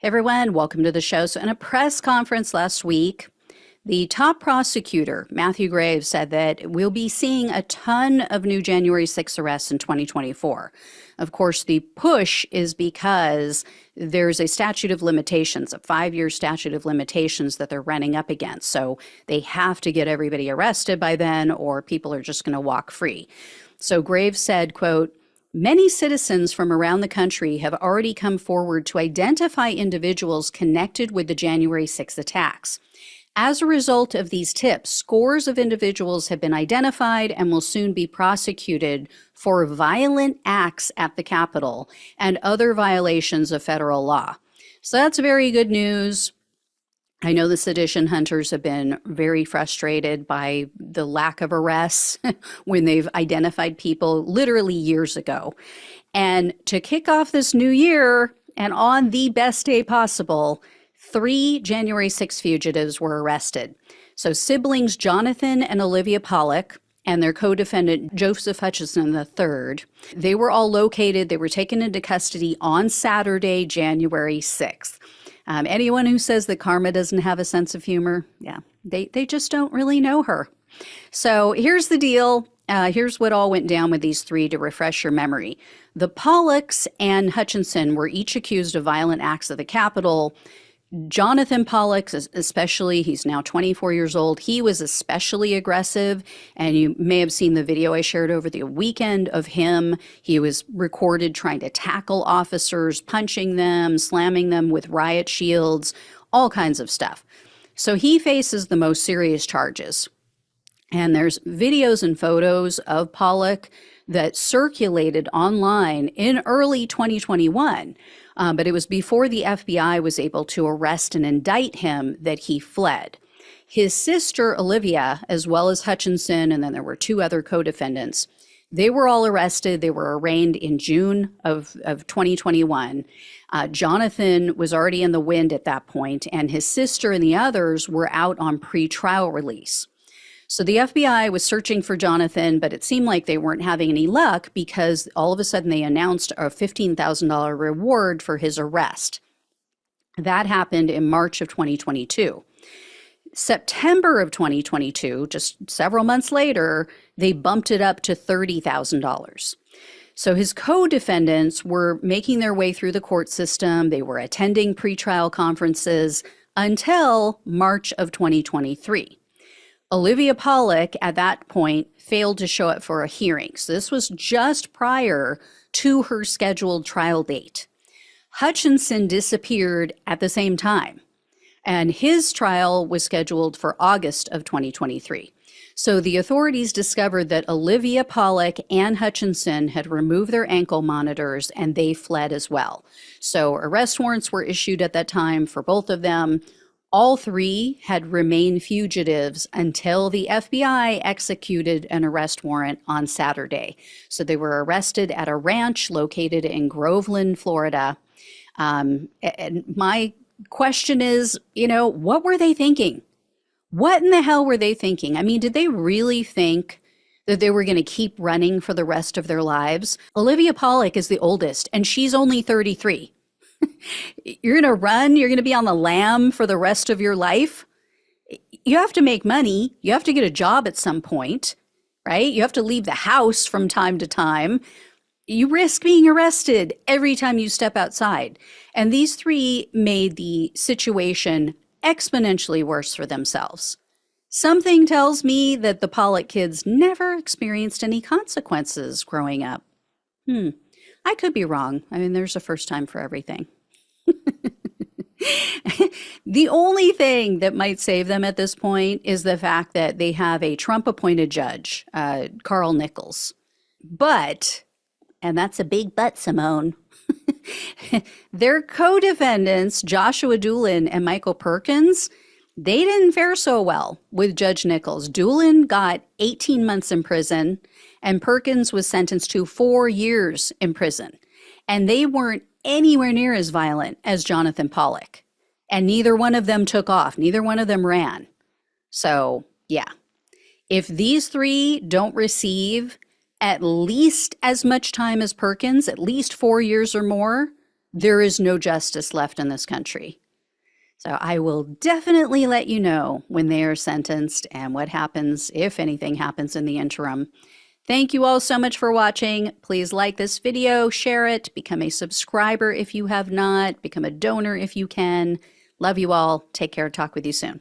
Hey everyone, welcome to the show. So, in a press conference last week, the top prosecutor, Matthew Graves, said that we'll be seeing a ton of new January 6th arrests in 2024. Of course, the push is because there's a statute of limitations, a 5-year statute of limitations that they're running up against. So they have to get everybody arrested by then, or people are just going to walk free. So Graves said, quote, "Many citizens from around the country have already come forward to identify individuals connected with the January 6 attacks. As a result of these tips, scores of individuals have been identified and will soon be prosecuted for violent acts at the Capitol and other violations of federal law." So that's very good news. I know the sedition hunters have been very frustrated by the lack of arrests when they've identified people literally years ago. And to kick off this new year, and on the best day possible, 3 January 6 fugitives were arrested. So siblings Jonathan and Olivia Pollock and their co-defendant Joseph Hutchinson III, they were all located, they were taken into custody on Saturday, January 6th. Anyone who says that Karma doesn't have a sense of humor, yeah, they just don't really know her. So here's the deal. Here's what all went down with these three to refresh your memory. The Pollocks and Hutchinson were each accused of violent acts at the Capitol. Jonathan Pollock, especially, he's now 24 years old. He was especially aggressive, and you may have seen the video I shared over the weekend of him. He was recorded trying to tackle officers, punching them, slamming them with riot shields, all kinds of stuff. So he faces the most serious charges. And there's videos and photos of Pollock that circulated online in early 2021. But it was before the FBI was able to arrest and indict him that he fled. His sister, Olivia, as well as Hutchinson, and then there were 2 other co-defendants, they were all arrested. They were arraigned in June of 2021. Jonathan was already in the wind at that point, and his sister and the others were out on pre-trial release. So the FBI was searching for Jonathan, but it seemed like they weren't having any luck because all of a sudden they announced a $15,000 reward for his arrest. That happened in March of 2022. September of 2022, just several months later, they bumped it up to $30,000. So his co-defendants were making their way through the court system. They were attending pretrial conferences until March of 2023. Olivia Pollock, at that point, failed to show up for a hearing. So this was just prior to her scheduled trial date. Hutchinson disappeared at the same time, and his trial was scheduled for August of 2023. So the authorities discovered that Olivia Pollock and Hutchinson had removed their ankle monitors, and they fled as well. So arrest warrants were issued at that time for both of them. All 3 had remained fugitives until the FBI executed an arrest warrant on Saturday. So they were arrested at a ranch located in Groveland, Florida. And my question is, what were they thinking? What in the hell were they thinking? I mean, did they really think that they were going to keep running for the rest of their lives? Olivia Pollock is the oldest, and she's only 33. You're going to run, you're going to be on the lam for the rest of your life. You have to make money. You have to get a job at some point, right? You have to leave the house from time to time. You risk being arrested every time you step outside. And these 3 made the situation exponentially worse for themselves. Something tells me that the Pollock kids never experienced any consequences growing up. I could be wrong. I mean, there's a first time for everything. The only thing that might save them at this point is the fact that they have a Trump-appointed judge, Carl Nichols. But, and that's a big but, Simone, their co-defendants, Joshua Doolin and Michael Perkins, they didn't fare so well with Judge Nichols. Doolin got 18 months in prison, and Perkins was sentenced to 4 years in prison. And they weren't anywhere near as violent as Jonathan Pollock. And neither one of them took off. Neither one of them ran. So, yeah. If these 3 don't receive at least as much time as Perkins, at least 4 years or more, there is no justice left in this country. So I will definitely let you know when they are sentenced and what happens, if anything happens in the interim. Thank you all so much for watching. Please like this video, share it, become a subscriber if you have not, become a donor if you can. Love you all. Take care. Talk with you soon.